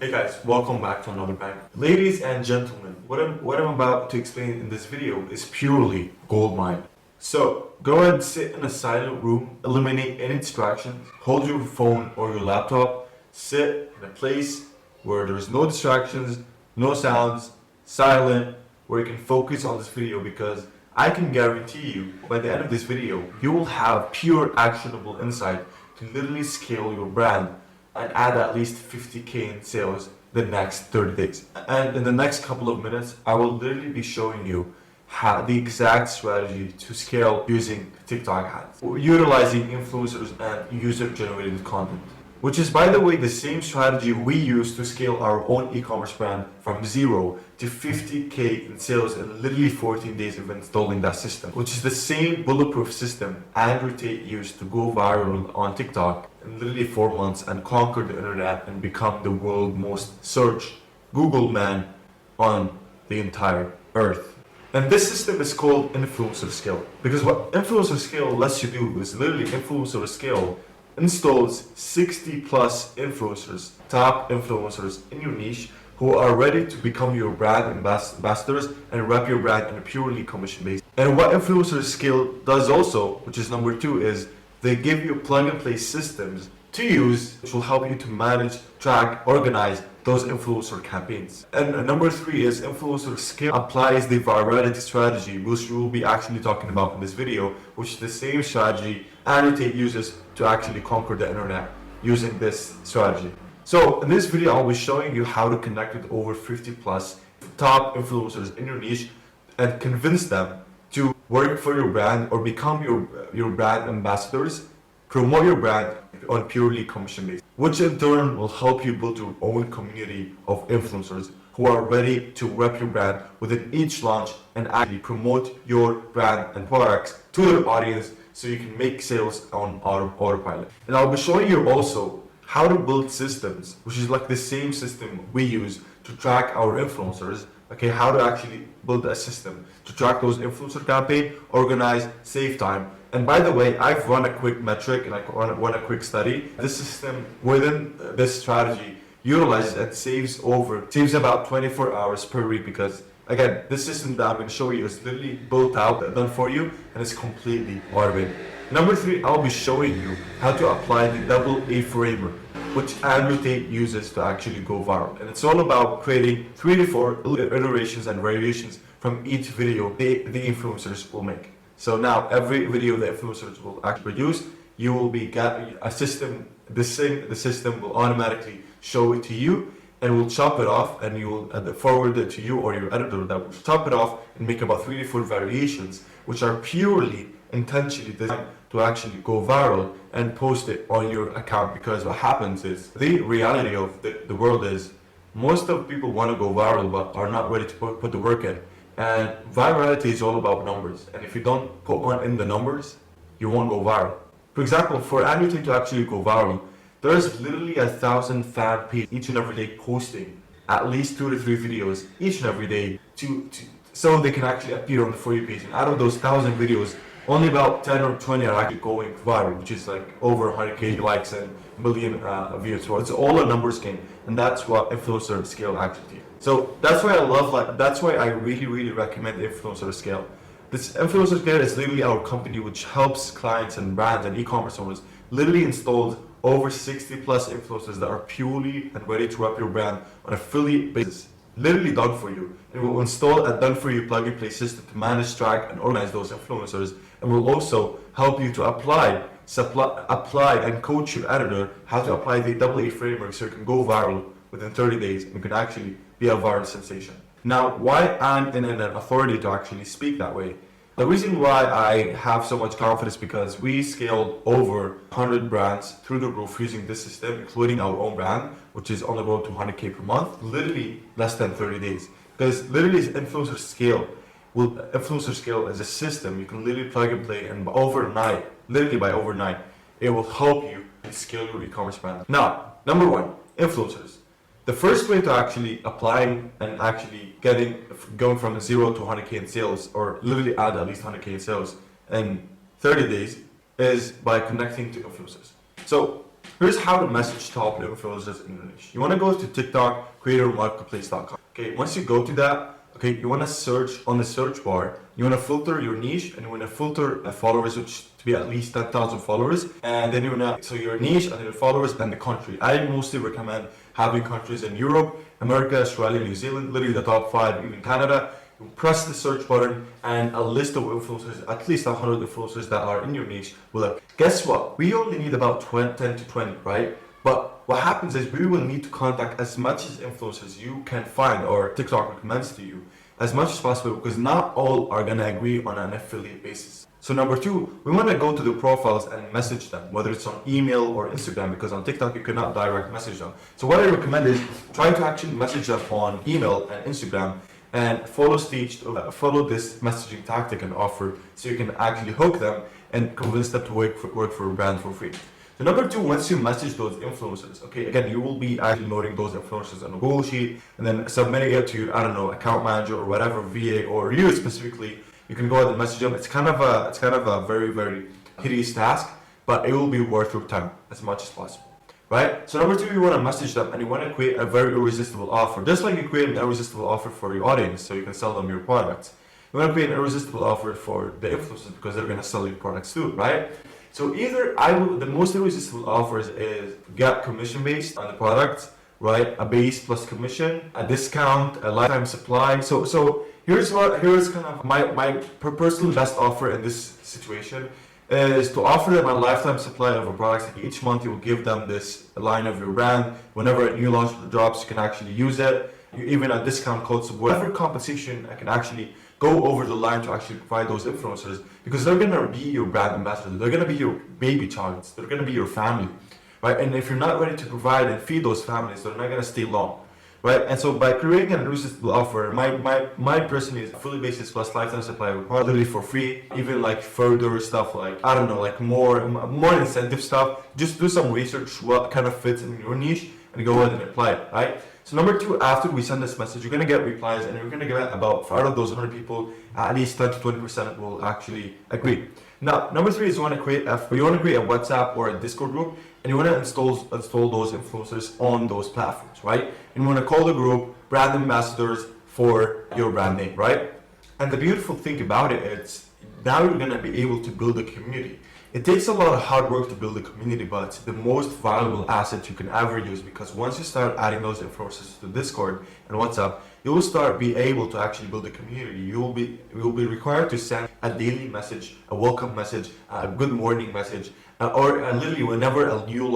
Hey guys, welcome back to another bang. Ladies and gentlemen, what I'm about to explain in this video is purely gold mine. So go ahead and sit in a silent room, eliminate any distractions, hold your phone or your laptop, sit in a place where there's no distractions, no sounds, silent, where you can focus on this video, because I can guarantee you by the end of this video, you will have pure actionable insight to literally scale your brand and add at least 50k in sales the next 30 days. And in the next couple of minutes, I will literally be showing you how the exact strategy to scale using TikTok ads, utilizing influencers and user-generated content, which is, by the way, the same strategy we use to scale our own e-commerce brand from 0 to 50k in sales in literally 14 days of installing that system, which is the same bulletproof system Andrew Tate used to go viral on TikTok in literally 4 months and conquer the internet and become the world's most searched Google man on the entire earth. And this system is called influencer scale, because what influencer scale lets you do is literally influencer scale installs 60 plus influencers, top influencers in your niche who are ready to become your brand ambassadors and rep your brand in a purely commission based. And what influencer scale does also, which is number 2, is they give you plug and play systems to use, which will help you to manage, track, organize those influencer campaigns. And number 3 is influencer scale applies the virality strategy, which we will be actually talking about in this video, which is the same strategy Andrew Tate uses to actually conquer the internet using this strategy. So in this video, I'll be showing you how to connect with over 50 plus top influencers in your niche and convince them to work for your brand or become your brand ambassadors, promote your brand on purely commission based, which in turn will help you build your own community of influencers who are ready to rep your brand within each launch and actually promote your brand and products to their audience so you can make sales on autopilot. And I'll be showing you also how to build systems, which is like the same system we use to track our influencers. Okay, how to actually build a system to track those influencer campaign, organize, save time. And by the way, I've run a quick metric and I run a quick study. This system within this strategy utilizes and saves about 24 hours per week, because again, this system that I'm going to show you is literally built out, done for you, and it's completely automated. Number 3, I'll be showing you how to apply the double A framework, which Andrew Tate uses to actually go viral. And it's all about creating 3 to 4 iterations and variations from each video the influencers will make. So now every video the influencers will actually produce, you will be getting a system, the system will automatically show it to you and will chop it off, and you will forward it to you or your editor that will chop it off and make about 3 to 4 variations, which are purely intentionally designed to actually go viral and post it on your account. Because what happens is, the reality of the world is, most of people want to go viral but are not ready to put the work in. And virality is all about numbers, and if you don't put on in the numbers, you won't go viral. For example, for Andrew Tate to actually go viral, there's literally 1,000 fan pages each and every day posting at least 2 to 3 videos each and every day so they can actually appear on the For You page. And out of those 1,000 videos, only about 10 or 20 are actually going viral, which is like over 100k likes and million views. So it's all a numbers game, and that's what influencer scale actually is. So that's why that's why I really recommend influencer scale. This influencer scale is literally our company, which helps clients and brands and e-commerce owners literally installed over 60 plus influencers that are purely and ready to rep your brand on a affiliate basis, literally done for you. And we'll install a done for you plug and play system to manage, track, and organize those influencers. And we'll also help you to apply and coach your editor how to apply the double A framework so you can go viral within 30 days and you can actually be a viral sensation. Now, why I'm in an authority to actually speak that way? The reason why I have so much confidence, because we scaled over 100 brands through the roof using this system, including our own brand, which is on the road to 100k per month, literally less than 30 days. Because literally influencer scale is a system you can literally plug and play, and literally by overnight, it will help you scale your e-commerce brand. Now, number 1, influencers. The first way to actually applying and actually going from 0 to 100k in sales, or literally add at least 100k in sales in 30 days, is by connecting to influencers. So Here's how to message top influencers in English. You want to go to TikTok, creatormarketplace.com. Okay, once you go to that, okay, you want to search on the search bar. You want to filter your niche, and you want to filter followers, which to be at least 10,000 followers. And then you want to, so your niche, and then your followers, then the country. I mostly recommend having countries in Europe, America, Australia, New Zealand, literally the top 5, even Canada. You press the search button, and a list of influencers, at least 100 influencers that are in your niche will appear. Guess what? We only need about 10 to 20, right? But what happens is we will need to contact as much as influencers you can find or TikTok recommends to you as much as possible, because not all are gonna agree on an affiliate basis. So number 2, we want to go to the profiles and message them, whether it's on email or Instagram, because on TikTok you cannot direct message them. So what I recommend is try to actually message them on email and Instagram, and follow this messaging tactic and offer, so you can actually hook them and convince them to work for a brand for free. So number 2, once you message those influencers, okay, again, you will be actually loading those influencers on a Google Sheet and then submitting it to your, I don't know, account manager or whatever, VA, or you specifically. You can go ahead and message them. It's kind of a very, very hideous task, but it will be worth your time as much as possible. Right? So number 2, you want to message them, and you want to create a very irresistible offer. Just like you create an irresistible offer for your audience, so you can sell them your products. You want to create an irresistible offer for the influencers, because they're going to sell your products too, right? So either the most irresistible offers is get commission based on the product, right? A base plus commission, a discount, a lifetime supply. So here's kind of my personal best offer in this situation. Is to offer them a lifetime supply of a product. Like each month you will give them this line of your brand. Whenever a new launch drops, you can actually use it. Even a discount code, so whatever compensation I can actually go over the line to actually provide those influencers, because they're gonna be your brand ambassadors. They're gonna be your baby childs. They're gonna be your family, right? And if you're not ready to provide and feed those families, they're not gonna stay long. Right, and so by creating an irresistible offer, my personally is fully basis plus lifetime supply of product, literally for free. Even like further stuff, like I don't know, like more incentive stuff. Just do some research what kind of fits in your niche and go ahead and apply it. Right. So number 2, after we send this message, you're gonna get replies, and you're gonna get about out of those 100 people, at least 10 to 20% will actually agree. Now, number 3 is you want to create a WhatsApp or a Discord group, and you want to install those influencers on those platforms, right? And you want to call the group brand ambassadors for your brand name, right? And the beautiful thing about it is now you're going to be able to build a community. It takes a lot of hard work to build a community, but it's the most valuable asset you can ever use, because once you start adding those influencers to Discord and WhatsApp, you will start be able to actually build a community. You will be required to send a daily message, a welcome message, a good morning message, or literally whenever a new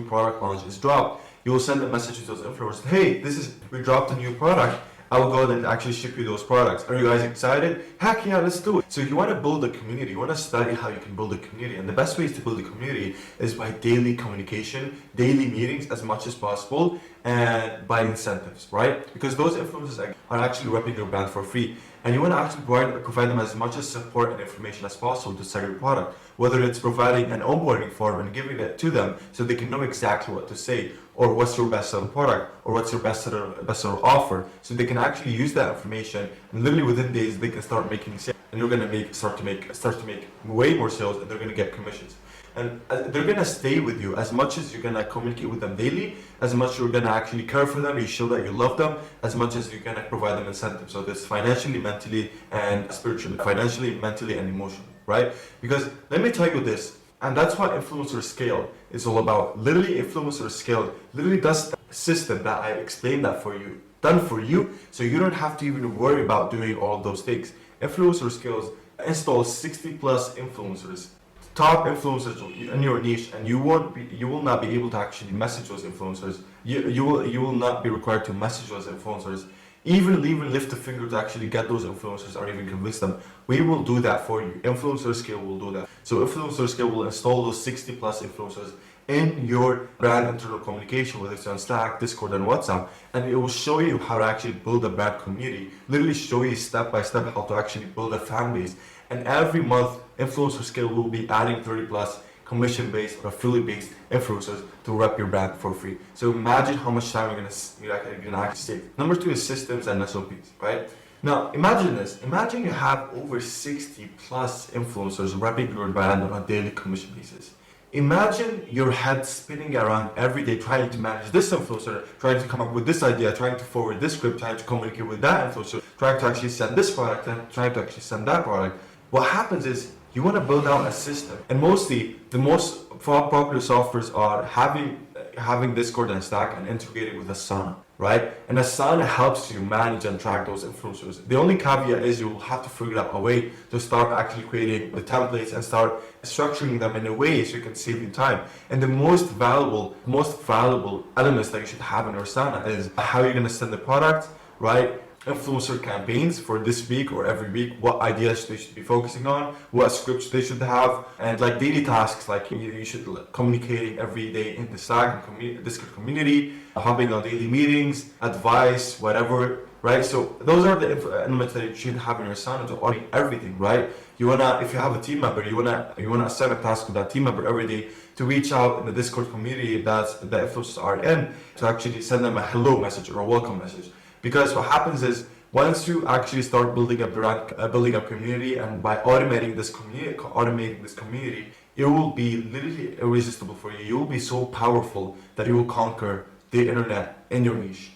product launch is dropped, you will send a message to those influencers. Hey, we dropped a new product. I will go ahead and actually ship you those products. Are you guys excited? Heck yeah, let's do it. So you want to build a community. You want to study how you can build a community. And the best ways to build a community is by daily communication, daily meetings as much as possible, and by incentives, right? Because those influencers are actually repping your brand for free. And you want to actually provide them as much as support and information as possible to sell your product. Whether it's providing an onboarding form and giving it to them so they can know exactly what to say, or what's your best selling product, or what's your best seller offer, so they can actually use that information, and literally within days they can start making sales, and you're gonna start to make way more sales, and they're gonna get commissions. And they're gonna stay with you as much as you're gonna communicate with them daily, as much as you're gonna actually care for them, you show that you love them, as much as you're gonna provide them incentives. So this financially, mentally, and spiritually, financially, mentally, and emotionally, right? Because let me tell you this, and that's what influencer scale is all about. Literally, influencer scale literally does the system that I explained that for you, done for you, so you don't have to even worry about doing all those things. Influencer scales installs 60 plus influencers, top influencers in your niche, and you will not be able to actually message those influencers. You will not be required to message those influencers, even lift a finger to actually get those influencers or even convince them. We will do that for you. Influencer Scale will do that. So Influencer Scale will install those 60 plus influencers in your brand internal communication, whether it's on Slack, Discord, and WhatsApp, and it will show you how to actually build a brand community, literally show you step by step how to actually build a fan base. And every month, Influencer Scale will be adding 30 plus commission-based or affiliate-based influencers to rep your brand for free. So imagine how much time you're gonna actually save. Number 2 is systems and SOPs, right? Now imagine this. Imagine you have over 60 plus influencers repping your brand on a daily commission basis. Imagine your head spinning around every day trying to manage this influencer, trying to come up with this idea, trying to forward this script, trying to communicate with that influencer, trying to actually send this product and trying to actually send that product. What happens is you want to build out a system, and mostly the most popular softwares are having Discord and Slack and integrated with Asana, right? And Asana helps you manage and track those influencers. The only caveat is you'll have to figure out a way to start actually creating the templates and start structuring them in a way so you can save you time. And the most valuable elements that you should have in Asana is how you're going to send the product, right? Influencer campaigns for this week or every week, what ideas they should be focusing on, what scripts they should have, and like daily tasks, like you should communicating every day in the Slack and Discord community, hopping on daily meetings, advice, whatever, right? So those are the elements that you should have in your Asana to automate everything, right? You wanna, if you have a team member, you wanna assign a task to that team member every day to reach out in the Discord community that the influencers are in, to actually send them a hello message or a welcome message. Because what happens is, once you actually start building a brand, building a community, and by automating this community, it will be literally irresistible for you. You will be so powerful that you will conquer the internet in your niche.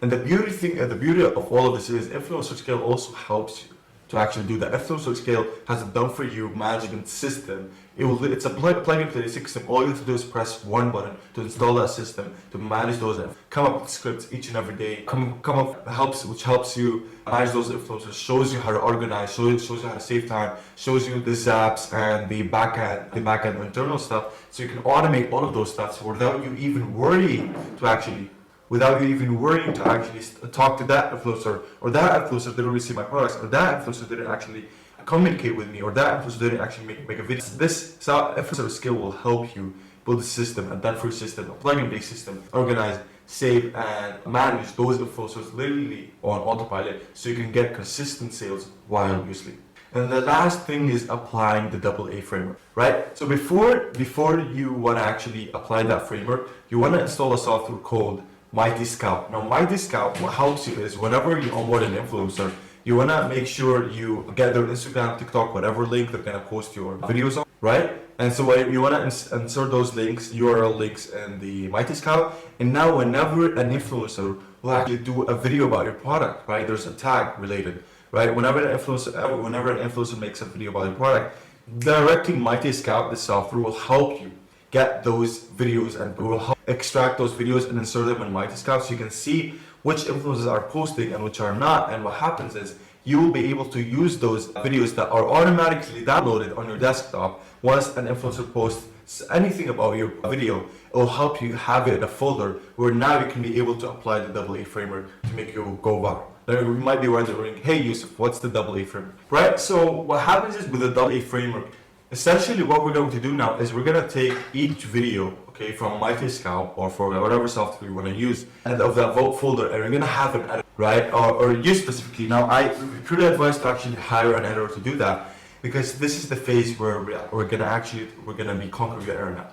And the beauty of all of this is Influencer Scale also helps you to actually do that. Influencer Scale has a done for you management system. It's a plug-in play system. All you have to do is press one button to install that system, to manage those, come up with scripts each and every day. Which helps you manage those influencers, shows you how to organize, shows you how to save time, shows you the zaps and the backend internal stuff, so you can automate all of those stuff without you even worrying to actually talk to that influencer, or that influencer didn't receive my products, or that influencer didn't actually communicate with me, or that influencer didn't actually make a video. This influencer skill will help you build a system, a done-for system, a plugin-based system, organize, save, and manage those influencers literally on autopilot, so you can get consistent sales while you sleep. And the last thing is applying the AA framework, right? So before you want to actually apply that framework, you want to install a software called Mighty Scout. Now, Mighty Scout, what helps you is whenever you onboard an influencer, you want to make sure you get their Instagram, TikTok, whatever link they're going to post your videos on, right? And so you want to insert those links, URL links in the Mighty Scout. And now whenever an influencer will actually do a video about your product, right? There's a tag related, right? Whenever an influencer makes a video about your product, directly Mighty Scout, the software, will help you get those videos and will help extract those videos and insert them in Mighty Scout, so you can see which influencers are posting and which are not. And what happens is you will be able to use those videos that are automatically downloaded on your desktop. Once an influencer posts anything about your video, it will help you have it in a folder where now you can be able to apply the AA framework to make you go viral. Now you might be wondering, hey Yusuf, what's the AA framework? Right, so what happens is with the AA framework, essentially what we're going to do now is we're going to take each video, okay, from Mighty Scout or for whatever software you want to use, and of that vote folder, and we're going to have an editor, right? Or you specifically. Now, I truly advise to actually hire an editor to do that, because this is the phase where we're going to be conquering the internet.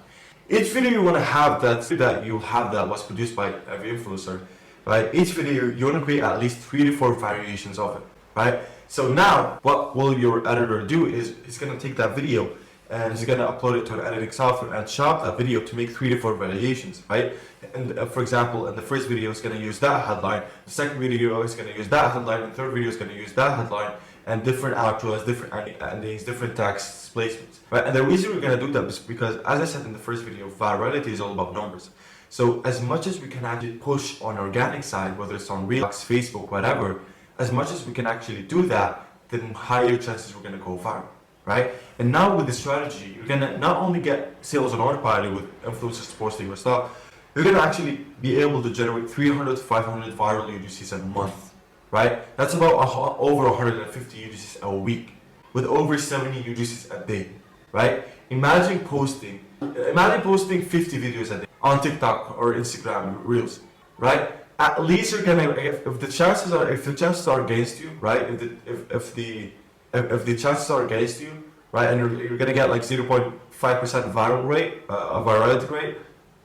Each video you want to have that was produced by every influencer, right? Each video you want to create at least 3 to 4 variations of it, right? So now, what will your editor do is it's going to take that video and it's going to upload it to an editing software and chop that video to make 3 to 4 variations, right? And for example, in the first video, it's going to use that headline. The second video is going to use that headline. And the third video is going to use that headline, and different outros, different endings, different text placements, right? And the reason we're going to do that is because, as I said in the first video, virality is all about numbers. So as much as we can actually push on organic side, whether it's on Reels, Facebook, whatever, as much as we can actually do that, then higher chances we're going to go viral, right? And now with the strategy, you're going to not only get sales on autopilot with influencers posting your stuff, you're going to actually be able to generate 300 to 500 viral UGCs a month, right? That's about over 150 UGCs a week, with over 70 UGCs a day, right? Imagine posting 50 videos a day on TikTok or Instagram Reels, right? At least you're gonna, if the chances are against you, right? If the chances are against you, right, and you're gonna get like 0.5% virality rate,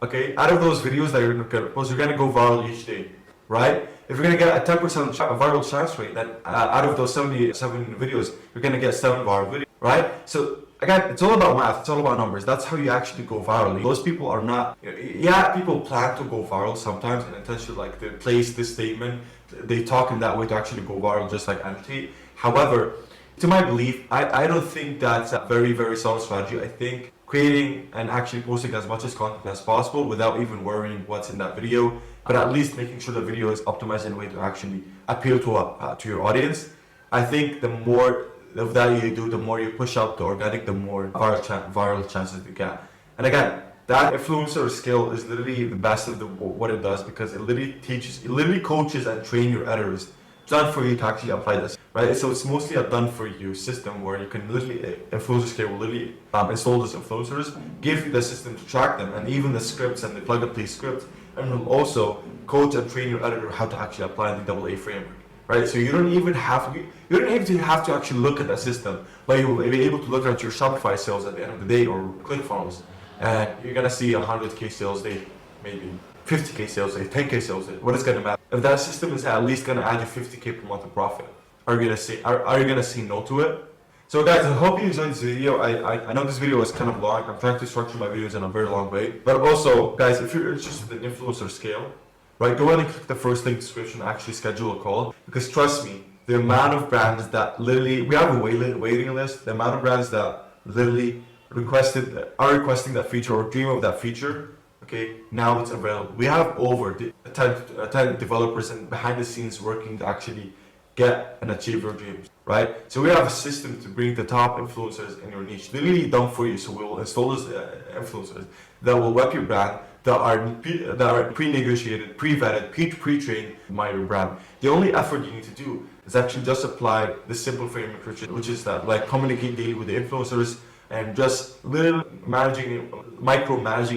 okay. Out of those videos that you're gonna post, you're gonna go viral each day, right? If you're gonna get a 10% viral chance rate, then out of those 77 videos, you're gonna get 7 viral videos, right? So again, it's all about math, it's all about numbers. That's how you actually go viral. Those people are not, yeah, people plan to go viral sometimes and intentionally like they place this statement, they talk in that way to actually go viral, just like annotate. However, to my belief, I don't think that's a very, very solid strategy. I think creating and actually posting as much as content as possible without even worrying what's in that video, but at least making sure the video is optimized in a way to actually appeal to your audience. I think the more of that you do, the more you push out the organic, the more viral chances you get. And again, that influencer skill is literally the best of what it does, because it literally coaches and train your editors. It's done for you to actually apply this, right? So it's mostly a done for you system where you can literally, influencer scale will literally install those influencers, give you the system to track them, and even the scripts and the plug and play scripts, and will also coach and train your editor how to actually apply the AA framework, right? So you don't even have to actually look at the system, but you will be able to look at your Shopify sales at the end of the day, or ClickFunnels, and you're gonna see 100K sales day, maybe 50K sales day, 10K sales day. What is gonna matter? If that system is at least gonna add you 50K per month of profit, are you gonna say no to it? So guys, I hope you enjoyed this video. I know this video was kind of long. I'm trying to structure my videos in a very long way. But also, guys, if you're interested in influencer scale, right, go ahead and click the first link in the description and actually schedule a call. Because trust me, the amount of brands that literally, we have a waiting list, the amount of brands that literally are requesting that feature or dream of that feature. Okay, now it's available. We have over 10 developers and behind the scenes working to actually get and achieve your dreams, right? So we have a system to bring the top influencers in your niche, literally done for you. So we will install those influencers that will rep your brand, that are pre-negotiated, pre-vetted, pre-trained by your brand. The only effort you need to do is actually just apply the simple framework, which is that, like, communicate daily with the influencers, and just micro-managing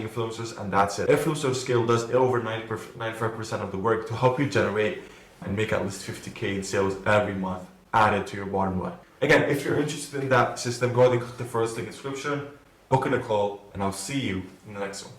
influencers, and that's it. Influencer scale does over 95% of the work to help you generate and make at least 50K in sales every month added to your bottom line. Again, if you're interested in that system, go ahead and click the first link in the description, book in a call, and I'll see you in the next one.